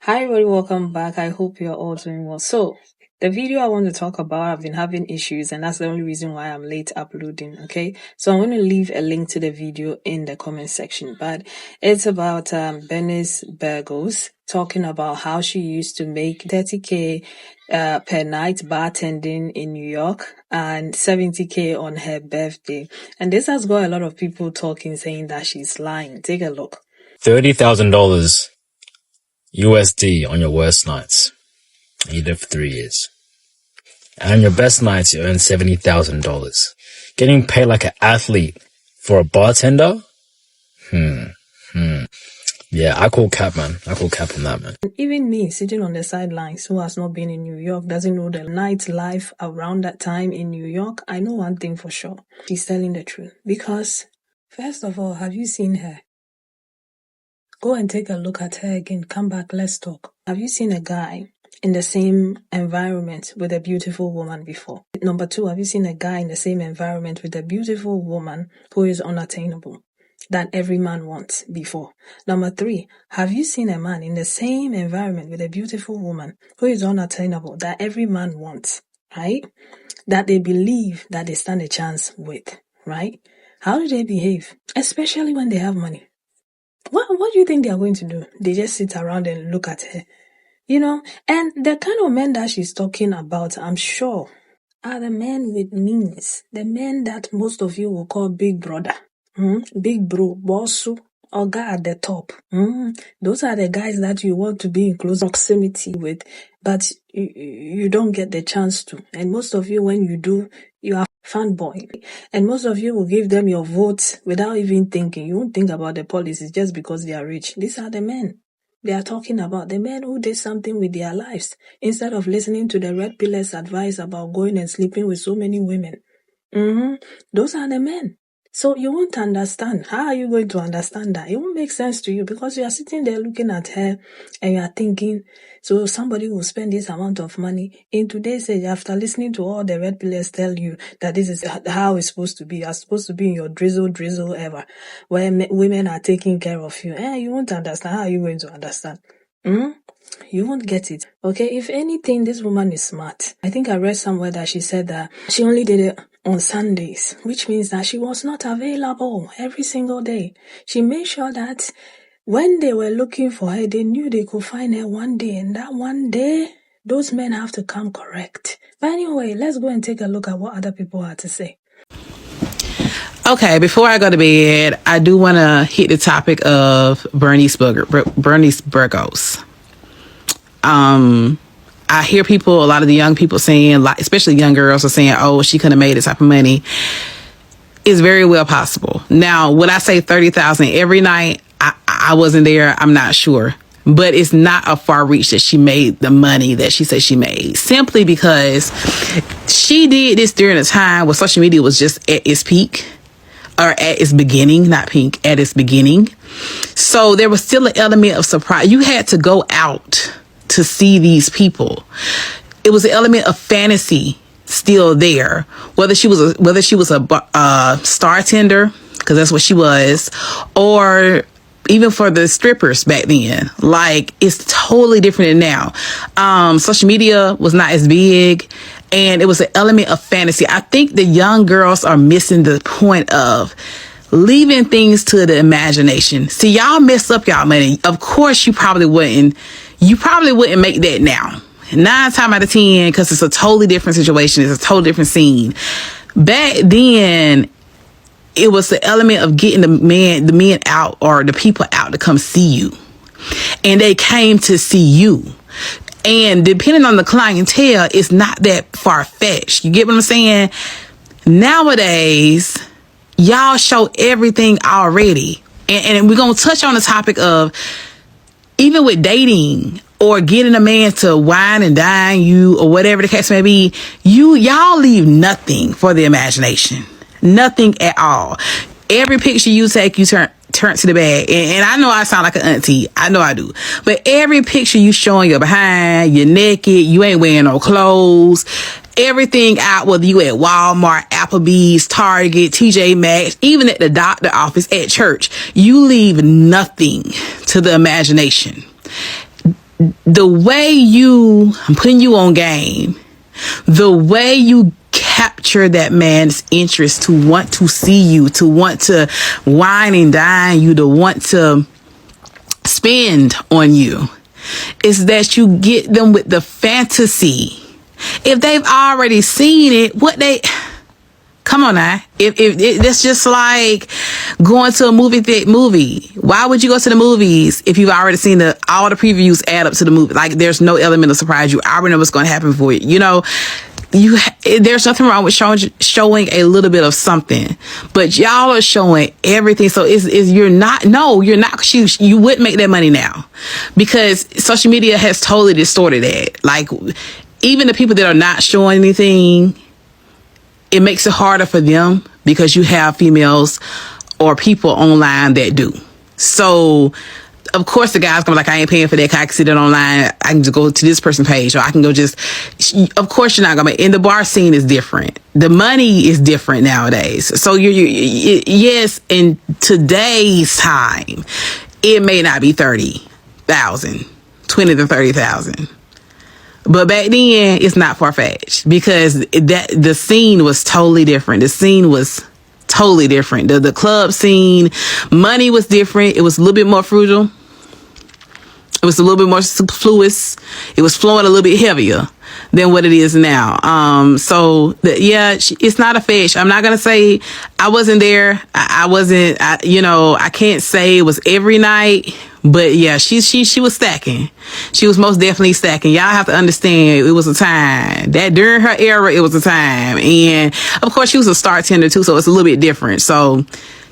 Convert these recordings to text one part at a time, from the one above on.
Hi everybody, welcome back. I hope you're all doing well. So, the video I want to talk about, I've been having issues and that's the only reason why I'm late uploading, okay? So I'm going to leave a link to the video in the comment section, but it's about Bernice Burgos talking about how she used to make 30K per night bartending in New York and 70K on her birthday. And this has got a lot of people talking, saying that she's lying. Take a look. $30,000 USD on your worst nights. And you did it for 3 years. And on your best nights, you earn $70,000. Getting paid like an athlete for a bartender? Yeah, I call cap, man. I call cap on that, man. Even me, sitting on the sidelines, who has not been in New York, doesn't know the nightlife around that time in New York, I know one thing for sure. She's telling the truth. Because, first of all, have you seen her? Go and take a look at her again. Come back, let's talk. Have you seen a guy in the same environment with a beautiful woman before? Number two, have you seen a guy in the same environment with a beautiful woman who is unattainable, that every man wants before? Number three, have you seen a man in the same environment with a beautiful woman who is unattainable, that every man wants, right? That they believe that they stand a chance with, right? How do they behave? Especially when they have money. What do you think they are going to do? They just sit around and look at her, And the kind of men that she's talking about, I'm sure, are the men with means. The men that most of you will call big brother, big bro, bossu, or guy at the top. Those are the guys that you want to be in close proximity with, but you don't get the chance to. And most of you, when you do, you are fanboy. And most of you will give them your votes without even thinking. You won't think about the policies just because they are rich. These are the men they are talking about, the men who did something with their lives instead of listening to the red pillars advice about going and sleeping with so many women. Those are the men. So you won't understand. How are you going to understand that? It won't make sense to you because you are sitting there looking at her and you are thinking, so somebody will spend this amount of money in today's age after listening to all the red pillars tell you that this is how it's supposed to be. You're supposed to be in your drizzle ever, where women are taking care of you. You won't understand. How are you going to understand? You won't get it. Okay, if anything, this woman is smart. I think I read somewhere that she said that she only did it on Sundays, which means that she was not available every single day. She made sure that when they were looking for her, they knew they could find her one day, and that one day, those men have to come correct. But anyway, let's go and take a look at what other people had to say. Okay, before I go to bed, I do want to hit the topic of Bernice Burgos. I hear a lot of the young people saying, like, especially young girls are saying, oh, she couldn't have made this type of money. It's very well possible. Now, would I say 30,000 every night? I wasn't there. I'm not sure. But it's not a far reach that she made the money that she said she made, simply because she did this during a time where social media was just at its peak, or at its beginning, not peak, at its beginning. So there was still an element of surprise. You had to go out to see these people. It was an element of fantasy still there, whether she was a star tender, because that's what she was, or even for the strippers back then. Like, it's totally different than now. Social media was not as big, and it was an element of fantasy. I think the young girls are missing the point of leaving things to the imagination. See, y'all mess up y'all money. Of course, you probably wouldn't make that now. 9 times out of 10, because it's a totally different situation. It's a totally different scene. Back then, it was the element of getting the men out, or the people out to come see you. And they came to see you. And depending on the clientele, it's not that far-fetched. You get what I'm saying? Nowadays, y'all show everything already. And we're going to touch on the topic of, even with dating or getting a man to wine and dine you, or whatever the case may be, y'all leave nothing for the imagination. Nothing at all. Every picture you take, you turn to the bag. And I know I sound like an auntie. I know I do. But every picture you showing your behind, you're naked, you ain't wearing no clothes, everything out, whether you at Walmart, Applebee's, Target, TJ Maxx, even at the doctor office, at church, you leave nothing to the imagination. the way I'm putting you on game, the way you capture that man's interest to want to see you, to want to wine and dine you, to want to spend on you, is that you get them with the fantasy. If they've already seen it, come on now. If that's just like going to a movie. Why would you go to the movies if you've already seen all the previews add up to the movie? Like, there's no element of surprise. You already know what's going to happen for you. You know, there's nothing wrong with showing a little bit of something, but y'all are showing everything. So you're not, you wouldn't make that money now, because social media has totally distorted that. Like, even the people that are not showing anything, it makes it harder for them, because you have females or people online that do. So, of course, the guy's gonna be like, I ain't paying for that. I can see that online. I can just go to this person's page, or I can go of course, you're not gonna. And the bar scene is different. The money is different nowadays. So yes, in today's time, it may not be 30,000, 20 to 30,000. But back then, it's not far-fetched, because the scene was totally different. The scene was totally different. The club scene, money was different. It was a little bit more frugal. It was a little bit more superfluous. It was flowing a little bit heavier than what it is now. It's not a fetch. I'm not going to say I wasn't there. I can't say it was every night, but yeah, she was stacking. She was most definitely stacking. Y'all have to understand, it was a time that during her era, it was a time. And of course, she was a star tender too, so it's a little bit different. So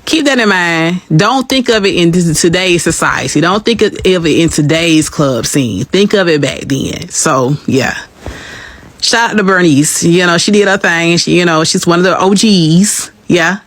keep that in mind. Don't think of it in today's society. Don't think of it in today's club scene. Think of it back then. So yeah. Shout out to Bernice. You know, she did her thing. She's one of the OGs. Yeah.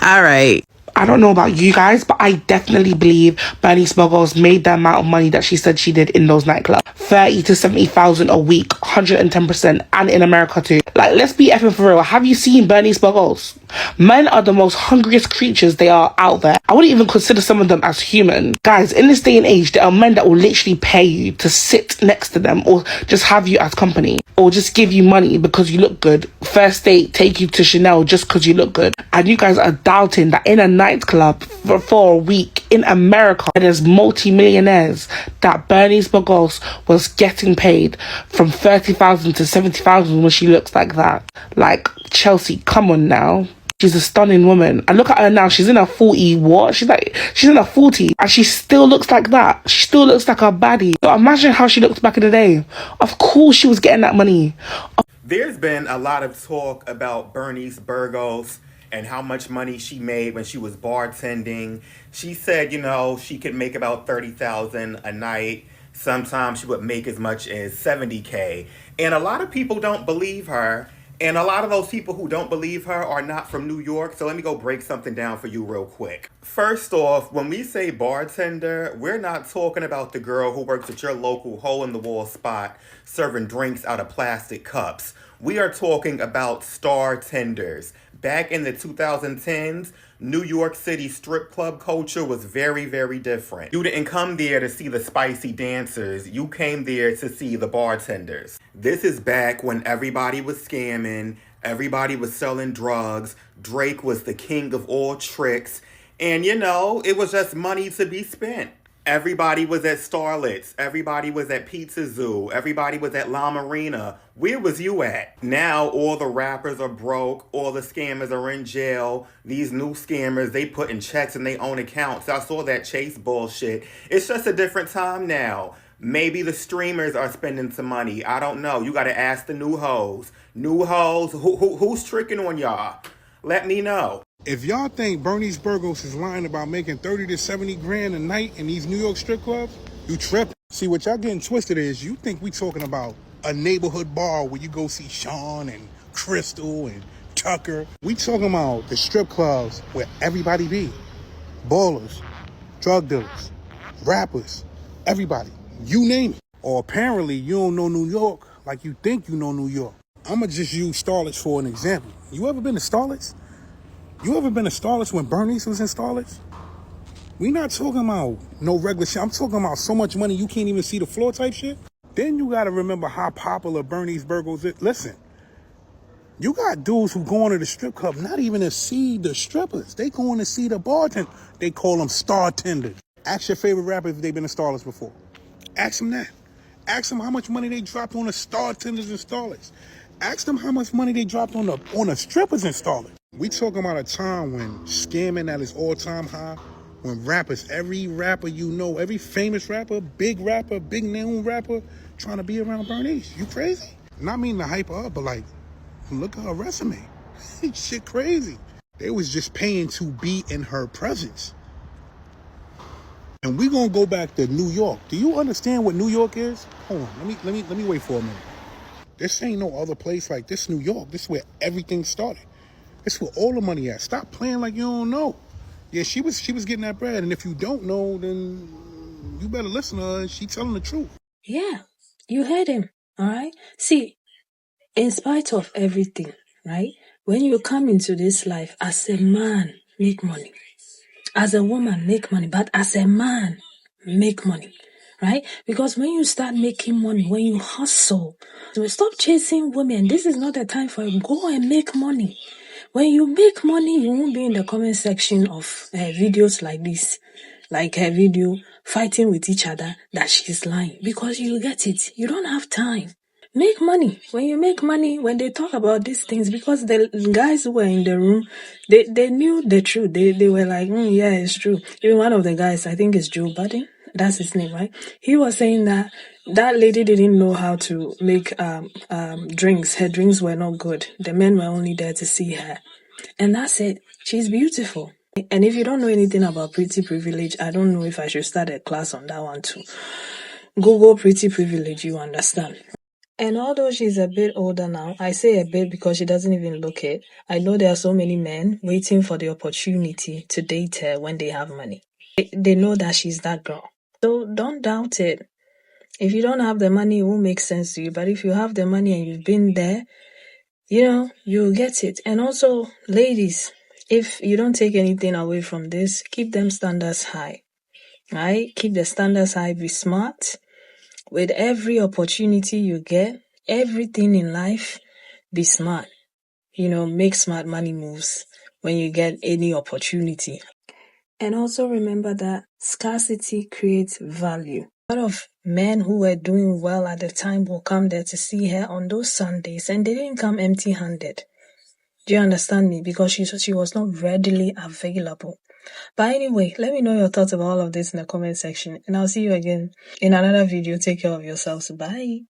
All right. I don't know about you guys, but I definitely believe Bernice Burgos made the amount of money that she said she did in those nightclubs. 30 to 70,000 a week, 110%, and in America too. Like, let's be effing for real. Have you seen Bernice Burgos? Men are the most hungriest creatures they are out there. I wouldn't even consider some of them as human. Guys, in this day and age, there are men that will literally pay you to sit next to them, or just have you as company, or just give you money because you look good. First date, take you to Chanel just because you look good. And you guys are doubting that in a nightclub for a week in America, there's multi-millionaires, that Bernice Burgos was getting paid from 30,000 to 70,000 when she looks like that. Like, Chelsea, come on now. She's a stunning woman. And look at her now. She's in her 40. What? She's in her 40. And she still looks like that. She still looks like a baddie. So imagine how she looked back in the day. Of course she was getting that money. There's been a lot of talk about Bernice Burgos and how much money she made when she was bartending. She said, she could make about 30,000 a night. Sometimes she would make as much as 70K. And a lot of people don't believe her. And a lot of those people who don't believe her are not from New York. So let me go break something down for you real quick. First off, when we say bartender, we're not talking about the girl who works at your local hole-in-the-wall spot serving drinks out of plastic cups. We are talking about star tenders. Back in the 2010s, New York City strip club culture was very, very different. You didn't come there to see the spicy dancers. You came there to see the bartenders. This is back when everybody was scamming, everybody was selling drugs, Drake was the king of all tricks, and it was just money to be spent. Everybody was at Starlets. Everybody was at Pizza Zoo. Everybody was at La Marina. Where was you at? Now all the rappers are broke. All the scammers are in jail. These new scammers, they put in checks in their own accounts. I saw that Chase bullshit. It's just a different time now. Maybe the streamers are spending some money. I don't know. You got to ask the new hoes. New hoes, who's tricking on y'all? Let me know. If y'all think Bernice Burgos is lying about making 30 to 70 grand a night in these New York strip clubs, you tripping. See, what y'all getting twisted is you think we talking about a neighborhood bar where you go see Sean and Crystal and Tucker. We talking about the strip clubs where everybody be. Ballers, drug dealers, rappers, everybody. You name it. Or apparently you don't know New York like you think you know New York. I'ma just use Starlets for an example. You ever been to Starlets? You ever been to Starlets when Bernice was in Starlets? We not talking about no regular shit. I'm talking about so much money you can't even see the floor type shit. Then you gotta remember how popular Bernice Burgos is. Listen, you got dudes who go into the strip club not even to see the strippers. They going to see the bartender. They call them star tenders. Ask your favorite rapper if they've been a starless before. Ask them that. Ask them how much money they dropped on the star tenders and starlets. Ask them how much money they dropped on the strippers and starlets. We talking about a time when scamming at its all-time high, when rappers, every rapper you know, every famous rapper, big name rapper, trying to be around Bernice. You crazy? Not meaning to hype her up, but like, look at her resume. Shit crazy. They was just paying to be in her presence. And we gonna go back to New York. Do you understand what New York is? Hold on, let me wait for a minute. This ain't no other place like this. New York. This is where everything started. This is where all the money at. Stop playing like you don't know. Yeah, she was getting that bread, and if you don't know, then you better listen to her. She telling the truth. Yeah, you heard him. All right. See, in spite of everything, right? When you come into this life as a man, make money. As a woman, make money. But as a man, make money. Right? Because when you start making money, when you hustle, so stop chasing women. This is not the time for you. Go and make money. When you make money, you won't be in the comment section of videos like this. Like her video fighting with each other that she's lying. Because you get it. You don't have time. Make money. When you make money, when they talk about these things, because the guys who were in the room, they knew the truth. They were like, yeah, it's true. Even one of the guys, I think it's Joe Budden, that's his name, right? He was saying that lady didn't know how to make drinks. Her drinks were not good. The men were only there to see her. And that's it. She's beautiful. And if you don't know anything about pretty privilege, I don't know if I should start a class on that one too. Google pretty privilege, you understand. And although she's a bit older now, I say a bit because she doesn't even look it. I know there are so many men waiting for the opportunity to date her when they have money. They know that she's that girl. So don't doubt it. If you don't have the money, it won't make sense to you. But if you have the money and you've been there, you'll get it. And also, ladies, if you don't take anything away from this, keep them standards high. Right? Keep the standards high, be smart. With every opportunity you get, everything in life, be smart. Make smart money moves when you get any opportunity. And also remember that scarcity creates value. A lot of men who were doing well at the time will come there to see her on those Sundays, and they didn't come empty-handed. Do you understand me? Because she was not readily available. But anyway, let me know your thoughts about all of this in the comment section, and I'll see you again in another video. Take care of yourselves. Bye.